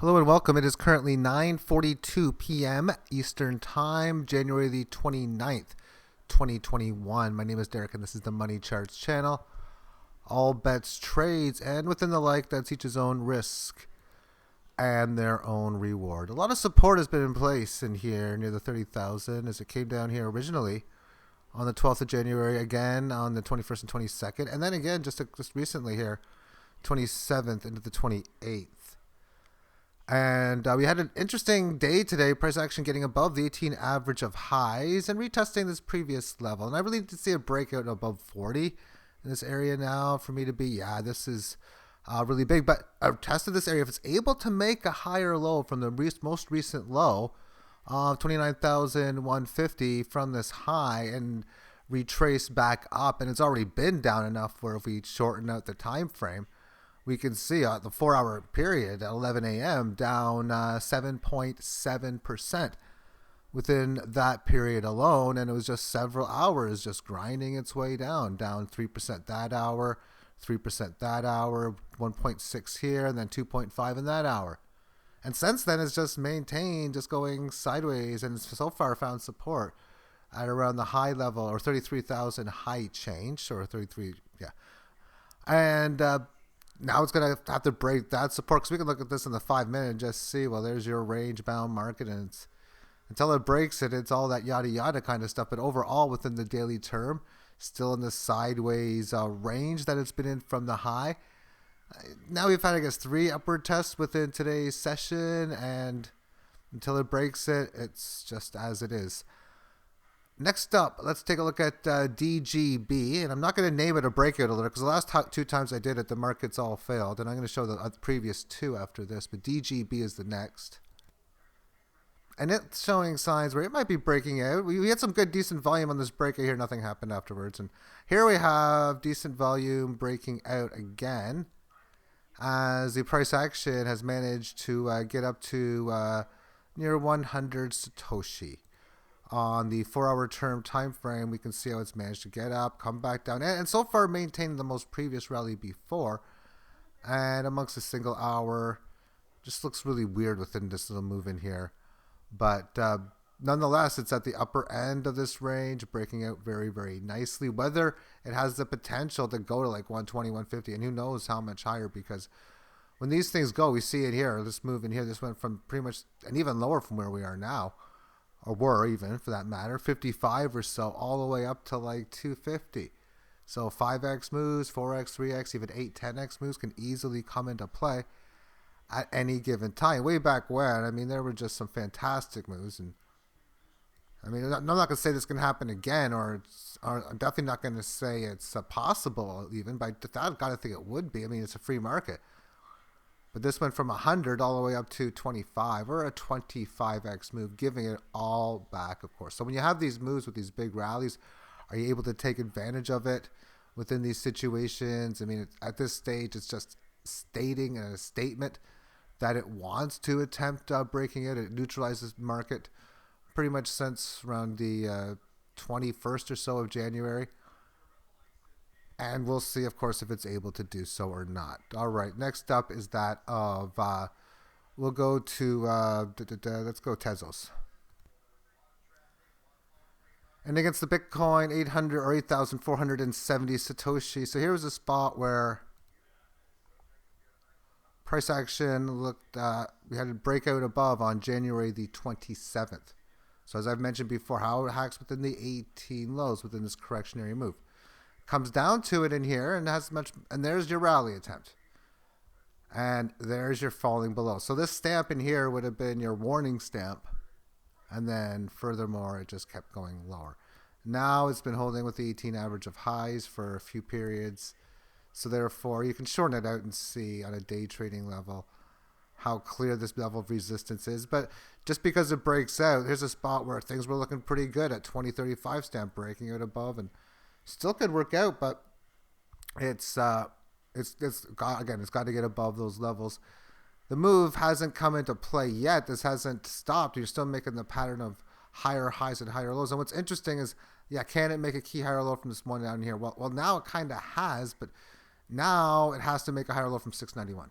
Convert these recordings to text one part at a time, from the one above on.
Hello and welcome. It is currently 9:42 p.m. Eastern Time, January the 29th, 2021. My name is Derek and this is the Money Charts channel. All bets, trades, and within the like, that's each his own risk and their own reward. A lot of support has been in place in here near the 30,000 as it came down here originally on the 12th of January, again on the 21st and 22nd, and then again just recently here, 27th into the 28th. And we had an interesting day today, price action getting above the 18 average of highs and retesting this previous level. And I really did see a breakout above 40 in this area now for me to be, this is really big. But I've tested this area. If it's able to make a higher low from the most recent low of 29,150 from this high and retrace back up, and it's already been down enough where if we shorten out the time frame, we can see the 4-hour period at 11 a.m. down 7.7% within that period alone. And it was just several hours just grinding its way down 3% that hour, 3% that hour, 1.6 here, and then 2.5 in that hour. And since then, it's just maintained, just going sideways, and so far found support at around the high level, or 33,000 high change, or 33, And now it's going to have to break that support, because we can look at this in the 5-minute and just see, well, there's your range-bound market, and it's, until it breaks it, it's all that yada-yada kind of stuff. But overall, within the daily term, still in the sideways range that it's been in from the high. Now we've had, I guess, 3 upward tests within today's session, and until it breaks it, it's just as it is. Next up, let's take a look at DGB, and I'm not going to name it a breakout alert because the last 2 times I did it, the markets all failed, and I'm going to show the previous 2 after this, but DGB is the next. And it's showing signs where it might be breaking out. We had some good, decent volume on this breakout here. Nothing happened afterwards, and here we have decent volume breaking out again as the price action has managed to get up to near 100 Satoshi. On the 4-hour term time frame, we can see how it's managed to get up, come back down, and so far maintained the most previous rally before. And amongst a single hour, just looks really weird within this little move in here. But nonetheless, it's at the upper end of this range, breaking out very, very nicely. Whether it has the potential to go to like 120, 150, and who knows how much higher, because when these things go, we see it here, this move in here, this went from pretty much, and even lower from where we are now, or were even for that matter, 55 or so, all the way up to like 250. So 5x moves, 4x, 3x, even 8, 10x moves can easily come into play at any given time. Way back when, I mean, there were just some fantastic moves. And I mean, I'm not going to say this can happen again, or I'm definitely not going to say it's possible even, but I've got to think it would be. I mean, it's a free market. But this went from 100 all the way up to 25, or a 25x move, giving it all back, of course. So when you have these moves with these big rallies, are you able to take advantage of it within these situations? I mean, at this stage, it's just stating a statement that it wants to attempt breaking it. It neutralizes market pretty much since around the 21st or so of January. And we'll see, of course, if it's able to do so or not. All right, next up is that of, we'll go to, let's go Tezos. And against the Bitcoin, 800 or 8,470 Satoshi. So here was a spot where price action looked, we had a breakout above on January the 27th. So as I've mentioned before, how it hacks within the 18 lows within this correctionary move. Comes down to it in here and has much, and there's your rally attempt, and there's your falling below. So this stamp in here would have been your warning stamp, and then furthermore it just kept going lower. Now it's been holding with the 18 average of highs for a few periods, so therefore you can shorten it out and see on a day trading level how clear this level of resistance is. But just because it breaks out, here's a spot where things were looking pretty good at 2035 stamp, breaking out above, and still could work out, but it's got to get above those levels. The move hasn't come into play yet. This hasn't stopped. You're still making the pattern of higher highs and higher lows. And what's interesting is, can it make a key higher low from this one down here? Well, now it kind of has, but now it has to make a higher low from 691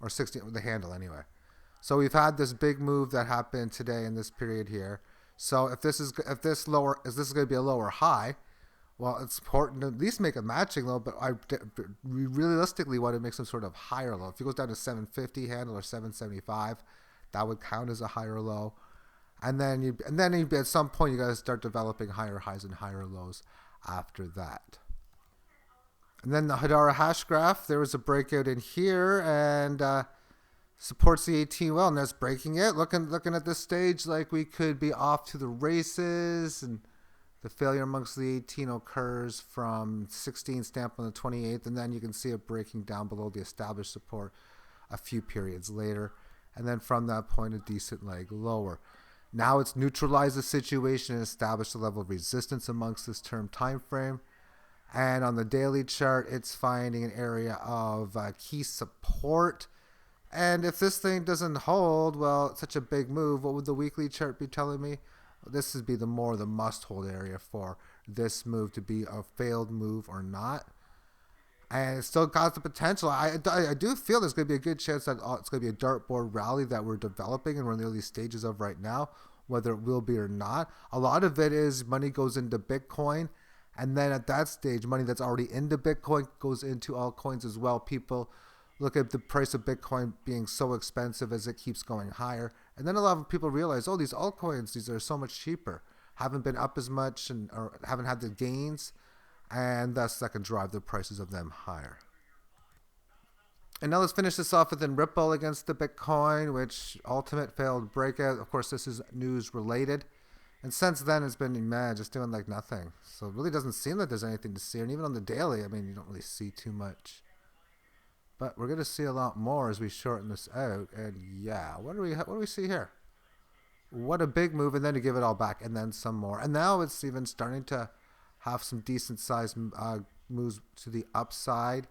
or 60, the handle anyway. So we've had this big move that happened today in this period here. So if this is going to be a lower high, well, it's important to at least make a matching low, but we realistically want to make some sort of higher low. If it goes down to 750 handle or 775, that would count as a higher low. And then at some point you got to start developing higher highs and higher lows after that. And then the Hedera hash graph, there was a breakout in here and supports the 18 well, and that's breaking it. Looking at this stage like we could be off to the races, and the failure amongst the 18 occurs from 16 stamp on the 28th, and then you can see it breaking down below the established support a few periods later, and then from that point a decent leg lower. Now it's neutralized the situation and established a level of resistance amongst this term time frame. And on the daily chart, it's finding an area of key support. And if this thing doesn't hold, well, it's such a big move, what would the weekly chart be telling me? Well, this would be the must-hold area for this move to be a failed move or not. And it still got the potential. I do feel there's going to be a good chance that it's going to be a dartboard rally that we're developing and we're in the early stages of right now, whether it will be or not. A lot of it is money goes into Bitcoin. And then at that stage, money that's already into Bitcoin goes into altcoins as well. People look at the price of Bitcoin being so expensive as it keeps going higher. And then a lot of people realize, oh, these altcoins, these are so much cheaper, haven't been up as much or haven't had the gains. And thus that can drive the prices of them higher. And now let's finish this off with Ripple against the Bitcoin, which ultimate failed breakout. Of course, this is news related. And since then, it's been, just doing like nothing. So it really doesn't seem like there's anything to see. And even on the daily, you don't really see too much. But we're going to see a lot more as we shorten this out. And yeah, what do we see here? What a big move, and then to give it all back, and then some more. And now it's even starting to have some decent sized moves to the upside.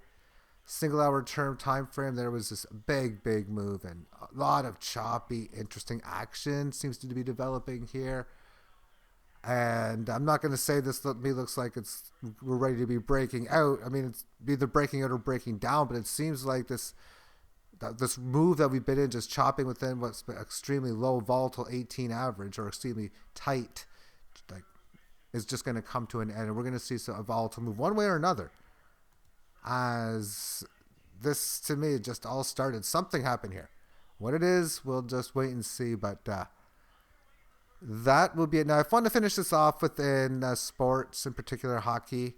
Single hour term time frame, there was this big move, and a lot of choppy, interesting action seems to be developing here. And I'm not going to say this looks like we're ready to be breaking out. It's either breaking out or breaking down, but it seems like this move that we've been in, just chopping within what's been extremely low volatile 18 average or extremely tight, is just going to come to an end, and we're going to see a volatile move one way or another. As this, to me, just all started. Something happened here. What it is, we'll just wait and see, but that will be it. Now, I want to finish this off within sports, in particular hockey,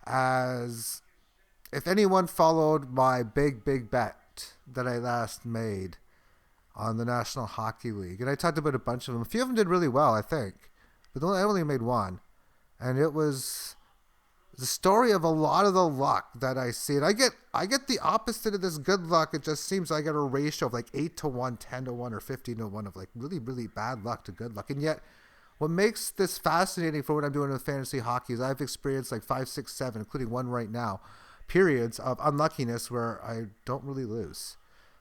as if anyone followed my big bet that I last made on the National Hockey League, and I talked about a bunch of them. A few of them did really well, I think, but I only made one, and it was the story of a lot of the luck that I see. And I get the opposite of this good luck. It just seems I get a ratio of like 8-1, 10-1, or 15-1 of like really bad luck to good luck. And yet what makes this fascinating for what I'm doing with fantasy hockey is I've experienced like 5, 6, 7, including one right now, periods of unluckiness where I don't really lose.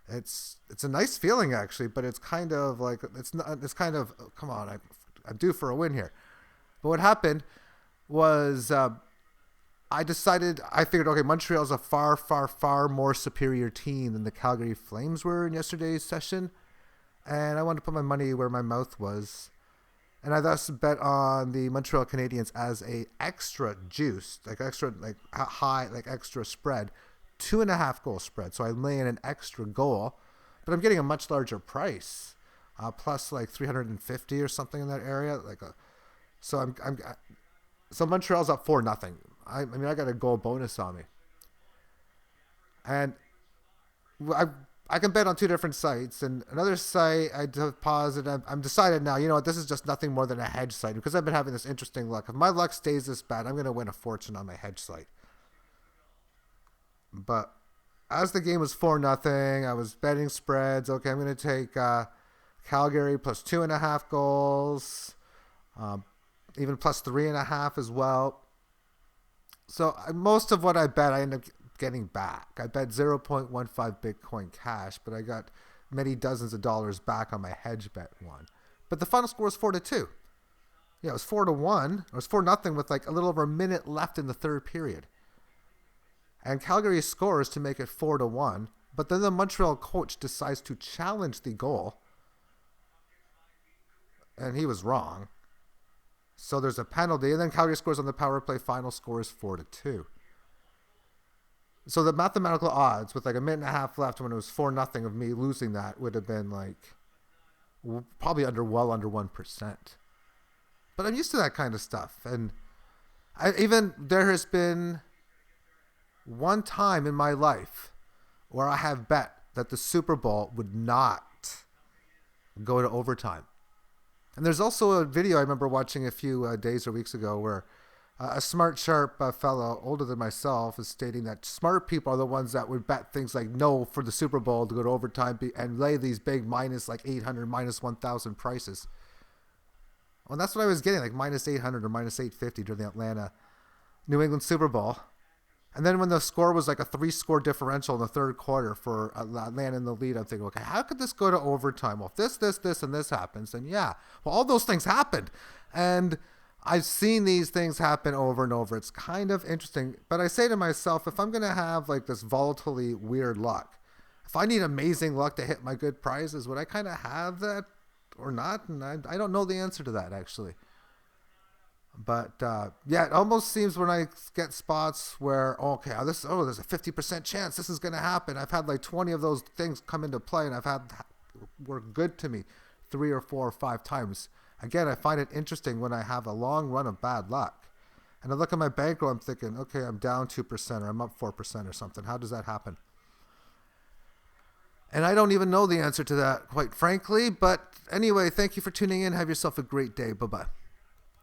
It's a nice feeling actually, but it's kind of like, come on, I'm due for a win here. But what happened was I figured, okay, Montreal's a far more superior team than the Calgary Flames were in yesterday's session. And I wanted to put my money where my mouth was. And I thus bet on the Montreal Canadiens as a extra juice, extra spread, 2.5 goal spread. So I lay in an extra goal, but I'm getting a much larger price, plus like 350 or something in that area. So Montreal's up 4-0. I got a goal bonus on me. And I can bet on 2 different sites. And another site, I deposited, I'm decided now, you know what, this is just nothing more than a hedge site. Because I've been having this interesting luck. If my luck stays this bad, I'm going to win a fortune on my hedge site. But as the game was 4-0, I was betting spreads. Okay, I'm going to take Calgary plus 2.5 goals. Even plus 3.5 as well. So most of what I bet, I end up getting back. I bet 0.15 Bitcoin cash, but I got many dozens of dollars back on my hedge bet one. But the final score was 4-2. Yeah, it was 4-1. It was 4-0 with like a little over a minute left in the third period. And Calgary scores to make it 4-1. But then the Montreal coach decides to challenge the goal, and he was wrong. So there's a penalty, and then Calgary scores on the power play. Final score is 4-2. So the mathematical odds with like a minute and a half left when it was 4-0 of me losing that would have been like probably well under 1%. But I'm used to that kind of stuff. And there has been one time in my life where I have bet that the Super Bowl would not go to overtime. And there's also a video I remember watching a few days or weeks ago where a smart, sharp fellow, older than myself, is stating that smart people are the ones that would bet things like no for the Super Bowl to go to overtime and lay these big minus like 800, minus 1,000 prices. Well, that's what I was getting, like minus 800 or minus 850 during the Atlanta New England Super Bowl. And then when the score was like a 3-score differential in the third quarter for Atlanta in the lead, I'm thinking, okay, how could this go to overtime? Well, if this, and this happens, then yeah. Well, all those things happened. And I've seen these things happen over and over. It's kind of interesting. But I say to myself, if I'm going to have like this volatilely weird luck, if I need amazing luck to hit my good prizes, would I kind of have that or not? And I don't know the answer to that, actually. But yeah, it almost seems when I get spots where, there's a 50% chance this is going to happen. I've had like 20 of those things come into play, and I've had work good to me 3 or 4 or 5 times. Again, I find it interesting when I have a long run of bad luck. And I look at my bankroll, I'm thinking, okay, I'm down 2% or I'm up 4% or something. How does that happen? And I don't even know the answer to that, quite frankly. But anyway, thank you for tuning in. Have yourself a great day. Bye-bye.